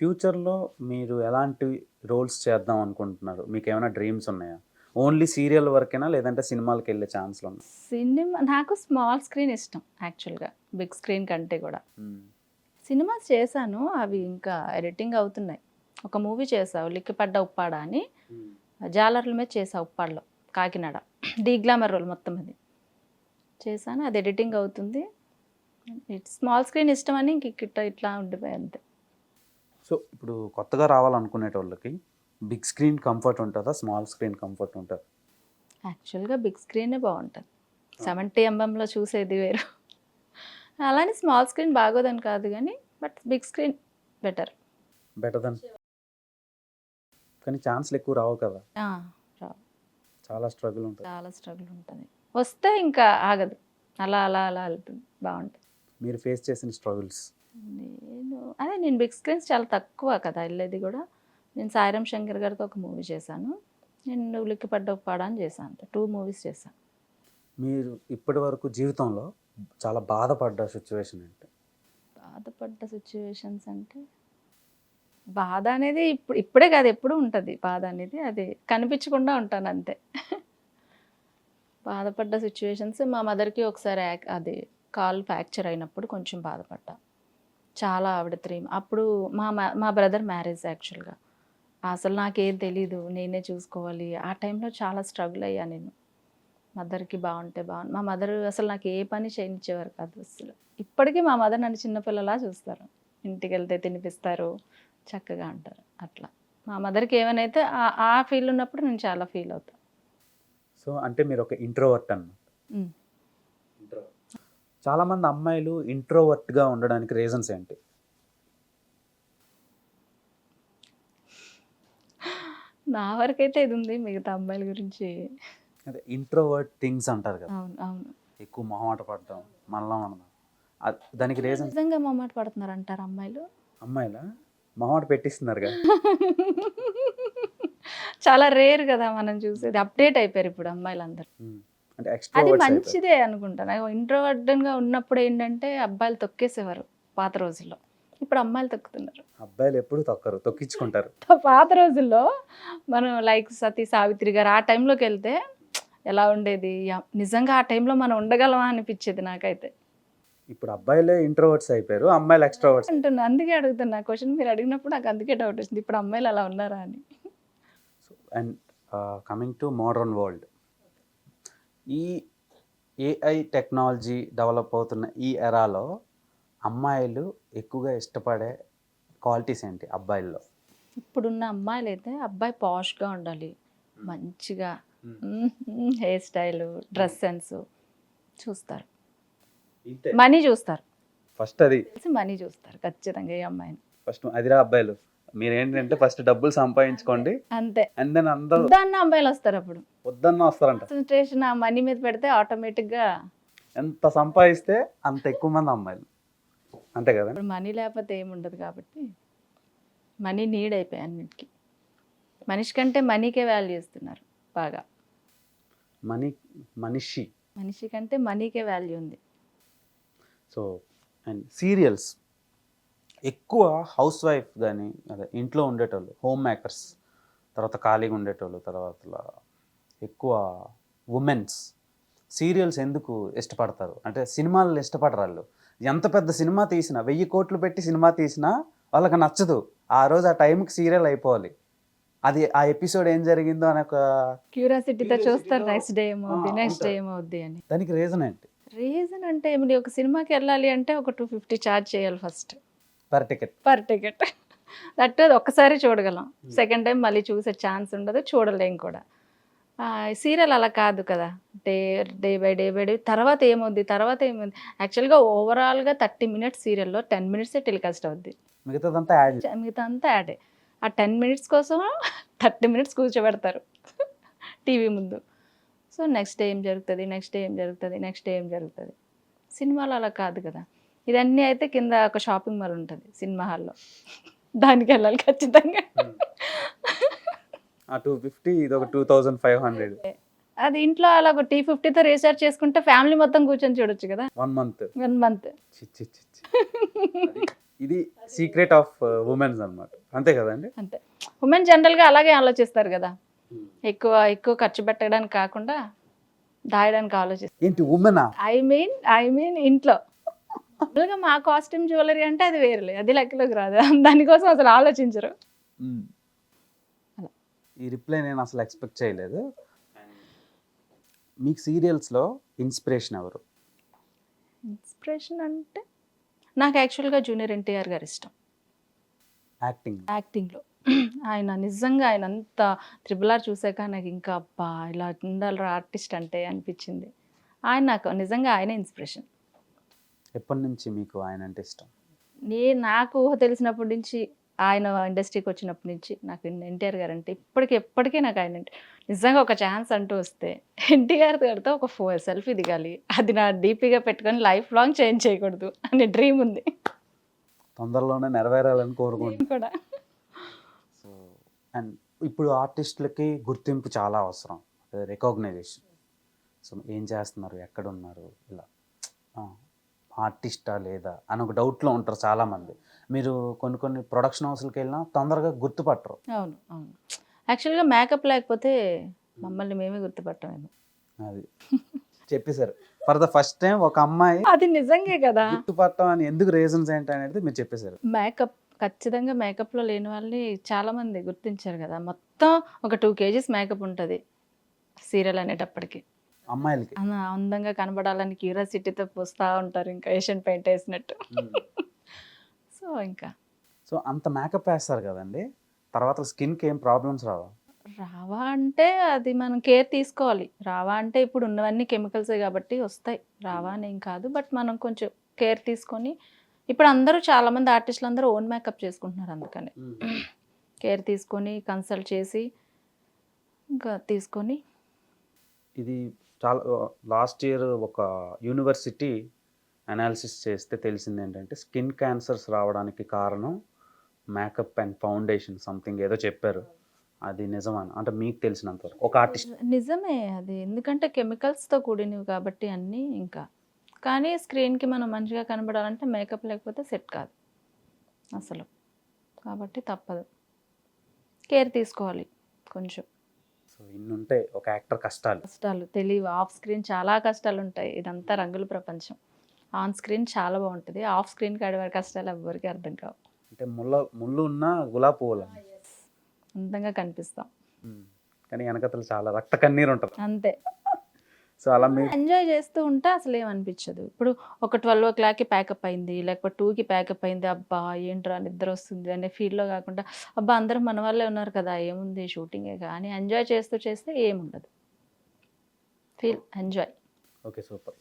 ఫ్యూచర్‌లో మీరు ఎలాంటి రోల్స్ చేద్దాం అనుకుంటున్నారు? మీకేమైనా డ్రీమ్స్ ఉన్నాయా? ఓన్లీ సీరియల్ వరకేనా? లేదంటే సినిమాలకెళ్ళే ఛాన్స్‌లున్నాయా? సినిమా నాకు స్మాల్ స్క్రీన్ ఇష్టం యాక్చువల్‌గా. బిగ్ స్క్రీన్ కంటే కూడా. హ్మ్. సినిమాస్ చేశాను. అవి ఇంకా ఎడిటింగ్ అవుతున్నాయి. ఒక మూవీ చేశా 'ఉలిక్కిపడ్డ ఉప్పాడ' అని. హ్మ్. జాలర్ల మీద చేశా ఉప్పాడలో, కాకినాడ. డీ గ్లామర్ రోల్ మొత్తం అది. చేశాను. అది ఎడిటింగ్ అవుతుంది. స్మాల్ స్క్రీన్ ఇష్టమని ఇంక ఇట్లా ఉండిపోయా అంతే. సో, ఇప్పుడు కొత్తగా రావాలనుకునేటోళ్ళకి బిగ్ స్క్రీన్ కంఫర్ట్ ఉంటదా? స్మాల్ స్క్రీన్ కంఫర్ట్ ఉంటదా? యాక్చువల్‌గా బిగ్ స్క్రీనే బావుంటది. 70 ఎంఎంలో చూసేది వేరు. అలానే స్మాల్ స్క్రీన్ బాగోదని కాదు గానీ, but big screen better. Better than కానీ ఛాన్స్‌లు ఎక్కువ రావు కదా! ఆ! రావు. చాలా స్ట్రగుల్ ఉంటది. చాలా స్ట్రగుల్ ఉంటది. వస్తే ఇంకా ఆగదు. అలా ఎళ్తుంది. బావుంటది. మీరు ఫేస్ చేసిన స్ట్రగుల్స్. నేను బిగ్ స్క్రీన్స్ చాలా తక్కువ కదా ఎళ్ళేది గూడా. నేను 'సాయిరాం శంకర్' గారితో ఒక మూవీ చేశాను. నేను 'ఉలిక్కిపడ్డ ఉప్పాడ' అని చేశా అంతే. 2 మూవీస్ చేశా. మీరు ఇప్పటివరకు జీవితంలో చాలా బాధపడ్డ సిట్యుయేషన్ ఏంటి? బాధపడ్డ సిట్యుయేషన్స్ అంటే, బాధ అనేది ఇప్పుడే కాదు ఎప్పుడూ ఉంటది బాధ అనేది. అది కనిపించకుండా ఉంటానంతే. బాధపడ్డ సిట్యుయేషన్స్ మా మదర్‌కి ఒకసారి అది కాలు ఫ్రాక్చర్ అయినప్పుడు కొంచెం బాధపడ్డా. చాలా ఆవిడ అప్పుడు మా బ్రదర్ మ్యారేజ్ యాక్చువల్‌గా. అసలు నాకేం తెలీదు. నేనే చూసుకోవాలి. ఆ టైంలో చాలా స్ట్రగుల్ అయ్యా నేను. మదర్‌కి బావుంటే మా మదర్ అసలు నాకు ఏ పని చేయనిచ్చేవారు కాదు అస్సలు. ఇప్పటికీ మా మదర్ నన్ను చిన్న పిల్లలా చూస్తారు. ఇంటికెళ్తే తినిపిస్తారు. చక్కగా అంటారు. అట్లా. మా మదర్‌కి ఏమైనా అయితే ఆ ఫీల్ ఉన్నప్పుడు నేను చాలా ఫీల్ అవుతా. సో, అంటే మీరొక ఇంట్రోవర్ట్ అన్నమాట. హ్మ్. చాలామంది అమ్మాయిలు ఇంట్రోవర్ట్‌గా ఉండడానికి రీజన్స్ ఏంటి? నా వరకైతే ఇది ఉంది. మిగతా అమ్మాయిల గురించి అదే ఇంట్రోవర్ట్ థింగ్స్ అంటారు కదా! అవును. అవును. ఎక్కువ మొహమాట పడడం, మనలో మనం. దానికి రీజన్స్ నిజంగా మొహమాట పడుతున్నారంటారా అమ్మాయిలు? అమ్మాయిలా? మొహమాట పెట్టిస్తున్నారుగా. చాలా రేర్ కదా మనం చూసేది. అప్‌డేట్ అయిపోయారు ఇప్పుడు అమ్మాయిలందరూ. హ్మ్. అంటే అది ఎక్స్‌ట్రోవర్ట్స్ అయిపోయారు. మంచిదే అనుకుంటా. ఇంట్రోవర్ట్‌గా ఉన్నప్పుడు ఏంటంటే అబ్బాయిలు తొక్కేసేవారు పాత రోజుల్లో. ఇప్పుడు అమ్మాయిలు తొక్కుతున్నారు. అబ్బాయిలు ఎప్పుడు తొక్కరు. తొక్కించుకుంటారు. పాత రోజుల్లో మనం లైక్ సతీ సావిత్రి గారు ఆ టైంలోకెళ్తే ఎలా ఉండేది? నిజంగా ఆ టైంలో మనం ఉండగలమా అనిపిచ్చేది నాకైతే. ఇప్పుడు అబ్బాయిలే ఇంట్రోవర్ట్స్ అయిపోయారు. అమ్మాయిలు ఎక్స్‌ట్రోవర్ట్స్. అంటున్నా. అందుకే అడుగుతున్నా. క్వెషన్ మీరు అడిగినప్పుడు నాకు అందుకే డౌట్ వచ్చింది. ఇప్పుడు అమ్మాయిలు అలా ఉన్నారా అని. And coming to modern world. ఈ ఏఐ టెక్నాలజీ డెవలప్ అవుతున్న ఈ ఎరాలో అమ్మాయిలు ఎక్కువగా ఇష్టపడే క్వాలిటీస్ ఏంటి అబ్బాయిల్లో? ఇప్పుడున్న అమ్మాయిలైతే అబ్బాయి పాష్‌గా ఉండాలి. మంచిగా హ్మ్. హెయిర్ స్టైలు, డ్రెస్ సెన్స్ చూస్తారు. ఇంతే. మనీ చూస్తారు. ఫస్ట్ అది. తెలిసి మనీ చూస్తారు ఖచ్చితంగా ఏ అమ్మాయిని. ఫస్ట్ అదిరా అబ్బాయిలు. మీరేంటంటే ఫస్ట్ డబ్బులు సంపాదించుకోండి. అంతే. అండ్ దెన్ అందరూ వద్దన్న అమ్మాయిలొస్తారు అప్పుడు. వద్దన్నా వస్తారంట. కాన్సంట్రేషన్ ఆ మనీ మీద పెడితే ఆటోమేటిక్‌గా ఎంత సంపాదిస్తే అంత ఎక్కువ మంది అమ్మాయిలు. అంతే కదా! ఇప్పుడు మనీ లేకపోతే ఏముండదు కాబట్టి మనీ నీడ్ అయిపోయాయి అన్నిటికి. మనిషి కంటే మనీకే వాల్యూ ఇస్తున్నారు బాగా. మనిషి. మనిషి కంటే మనీకే వాల్యూ ఉంది. సో, అండ్ సీరియల్స్ ఎక్కువ హౌస్ వైఫ్ గాని, అదే ఇంట్లో ఉండేటోళ్ళు, హోమ్ మేకర్స్, తర్వాత ఖాళీగా ఉండేటోళ్ళు, తర్వాత ఎక్కువ వుమెన్స్ సీరియల్స్ ఎందుకు ఇష్టపడతారు? అంటే సినిమాలను ఇష్టపడరాళ్ళు. ఎంత పెద్ద సినిమా తీసినా 1000 కోట్లు పెట్టి సినిమా తీసినా వాళ్ళకి నచ్చదు. ఆ రోజు ఆ టైంకి సీరియల్ అయిపోవాలి. అది ఆ ఎపిసోడ్ ఏం జరిగిందో అనే ఒక క్యూరియాసిటీతో చూస్తారు నెక్స్ట్ డే ఏమవుద్ది, నెక్స్ట్ డే ఉంటది. ఏమవుద్ది అని. దానికి రీజన్ ఏంటి? రీజన్ అంటే ఏమిటి, ఒక సినిమాకి వెళ్ళాలి అంటే ఒక 250 ఛార్జ్ చేయాలి first per ticket. Per ticket. That అది ఒక్కసారి చూడగలం. సెకండ్ టైం మళ్ళీ చూసే ఛాన్స్ ఉండదు, చూడలేం కూడా. సీరియల్ అలా కాదు కదా. డే డే బై డే తర్వాత ఏమవుద్ది, యాక్చువల్గా ఓవరాల్గా 30 మినిట్స్ సీరియల్లో 10 మినిట్సే టెలికాస్ట్ అవుద్ది. మిగతాదంతా యాడ్. మిగతా అంతా యాడే. ఆ 10 మినిట్స్ కోసం 30 మినిట్స్ కూర్చోబెడతారు టీవీ ముందు. సో నెక్స్ట్ డే ఏం జరుగుతుంది, నెక్స్ట్ డే ఏం జరుగుతుంది, నెక్స్ట్ డే ఏం జరుగుతుంది. సినిమాలో అలా కాదు కదా. ఇదన్నీ అయితే కింద ఒక షాపింగ్ మాల్ ఉంటుంది సినిమా హాల్లో, దానికి వెళ్ళాలి ఖచ్చితంగా. ఆ 250 ఇదొక 2500. అది ఇంట్లో అలా ఒక T50తో రీఛార్జ్ చేసుకుంటే ఫ్యామిలీ మొత్తం కూర్చొని చూడొచ్చు కదా 1 మంత్. 1 మంత్. ఛీ! ఛీ! ఛీ! ఛీ! ఇది సీక్రెట్ ఆఫ్ ఉమెన్స్ అన్నమాట, అంతే కదండి? అంతే. ఉమెన్ జనరల్గా అలాగే ఆలోచిస్తారు కదా, ఎక్కువ ఎక్కువ ఖర్చు పెట్టడానికి కాకుండా దాయడానికి ఆలోచిస్తారు. ఏంటి ఉమెనా? ఐ మీన్ ఇంట్లో మామూలుగా మా కాస్ట్యూమ్ జ్యువెలరీ అంటే అది వేరులే, అది లెక్కలోకి రాదు. దానికోసం అసలు ఆలోచించరు. అలా. ఈ రిప్లై నేను అసలు ఎక్స్పెక్ట్ చేయలేదు. మీకు సీరియల్స్లో ఇన్స్పిరేషన్ ఎవరు? ఇన్స్పిరేషన్ అంటే నాకు యాక్చువల్గా జూనియర్ ఎన్టీఆర్ గారు ఇష్టం యాక్టింగ్. యాక్టింగ్లో. ఆయన నిజంగా ఆయన అంత త్రిబుల్ ఆర్ చూసాక నాకు ఇంకా అబ్బా ఇలా ఉండాలిరా ఆర్టిస్ట్ అంటే అనిపించింది. ఆయన నాకు నిజంగా ఆయనే ఇన్స్పిరేషన్. ఎప్పటి నుంచి మీకు ఆయన అంటే ఇష్టం? నాకు ఊహ తెలిసినప్పటి నుంచి, ఆయన ఇండస్ట్రీకి వచ్చినప్పటి నుంచి నాకు ఎన్టీఆర్ గారు అంటే ఎప్పటికీ నాకు ఆయన అంటే నిజంగా ఒక ఛాన్స్ అంటూ వస్తే ఎన్టీఆర్ గారితో ఒక సెల్ఫీ దిగాలి, అది నా డీపీగా పెట్టుకొని లైఫ్ లాంగ్ చేంజ్ చేయకూడదు అనే డ్రీమ్ ఉంది. తొందరలోనే నెరవేరాలని నేను కోరుకుంటున్నాను. కూడా సో అండ్ ఇప్పుడు ఆర్టిస్టులకి గుర్తింపు చాలా అవసరం, రికగ్నైజేషన్. సో ఏం చేస్తున్నారు, ఎక్కడ ఉన్నారు, ఇలా ఆర్టిస్టా లేదా అని ఒక డౌట్లో ఉంటారు చాలామంది. మీరు కొన్ని ప్రొడక్షన్ హౌస్లకి వెళ్ళినా తొందరగా గుర్తుపట్టరు. అవును అవును. యాక్చువల్గా మేకప్ లేకపోతే మమ్మల్ని మేమే గుర్తుపట్టమేమో. అది చెప్పేశారు. ఫర్ ద ఫస్ట్ టైం ఒక అమ్మాయి అది నిజంగే కదా. గుర్తుపట్టడం అని ఎందుకు రీజన్స్ ఏంటి అనేది మీరు చెప్పేశారు. మేకప్ ఖచ్చితంగా మేకప్లో లేని వాళ్ళని చాలామంది గుర్తించారు కదా. మొత్తం ఒక 2 kgs మేకప్ ఉంటుంది సీరియల్ అనేటప్పటికి. అమ్మాయిలకి అందంగా కనబడాలని క్యూరియాసిటీతో పూస్తూ ఉంటారు, ఇంకా ఏషియన్ పెయింట్ వేసినట్టు. సో ఇంకా సో అంత మేకప్ వేస్తారు కదండి, తర్వాత స్కిన్కి ఏం ప్రాబ్లమ్స్ రావా? రావా అంటే అది మనం కేర్ తీసుకోవాలి. రావా అంటే ఇప్పుడు ఉన్నవన్నీ కెమికల్సే కాబట్టి వస్తాయి, రావా అని ఏం కాదు. బట్ మనం కొంచెం కేర్ తీసుకొని, ఇప్పుడు అందరూ చాలామంది ఆర్టిస్టులు అందరూ ఓన్ మేకప్ చేసుకుంటున్నారు, అందుకని కేర్ తీసుకొని కన్సల్ట్ చేసి ఇంకా తీసుకొని. ఇది చాలా లాస్ట్ ఇయర్ ఒక యూనివర్సిటీ అనాలిసిస్ చేస్తే తెలిసింది ఏంటంటే స్కిన్ క్యాన్సర్స్ రావడానికి కారణం మేకప్ అండ్ ఫౌండేషన్ సంథింగ్ ఏదో చెప్పారు. అది నిజమా? అంటే మీకు తెలిసినంత వరకు ఒక ఆర్టిస్ట్. నిజమే అది, ఎందుకంటే కెమికల్స్తో కూడినవి కాబట్టి అన్నీ. ఇంకా కానీ స్క్రీన్కి మనం మంచిగా కనబడాలంటే మేకప్ లేకపోతే సెట్ కాదు అసలు, కాబట్టి తప్పదు, కేర్ తీసుకోవాలి కొంచెం. సో ఇన్ని ఉంటాయి ఒక యాక్టర్ కష్టాలు తెలియవు. ఆఫ్ స్క్రీన్ చాలా కష్టాలు ఉంటాయి, ఇదంతా రంగుల ప్రపంచం. ఆన్ స్క్రీన్ చాలా బాగుంటుంది, ఆఫ్ స్క్రీన్ కాడవారి కష్టాలు ఎవ్వరికి అర్థం కావు. అంటే ముళ్ళు ఉన్న గులాబీ పువ్వులు అందంగా కనిపిస్తాం, కానీ వెనకతలు చాలా రక్త కన్నీరు ఉంటుంది అంతే. సో అలా మీరు ఎంజాయ్ చేస్తూ ఉంటే అసలు ఏమనిపించదు. ఇప్పుడు ఒక 12 o'clockకి ప్యాకప్ అయింది, లేకపోతే 2కి ప్యాకప్ అయింది, అబ్బా ఏంట్రా నిద్ర వస్తుంది అనే ఫీల్లో కాకుండా, అబ్బా అందరూ మన వాళ్ళే ఉన్నారు కదా, ఏముంది షూటింగే కానీ ఎంజాయ్ చేస్తూ చేస్తే ఏముండదు. Feel enjoy. Okay, super.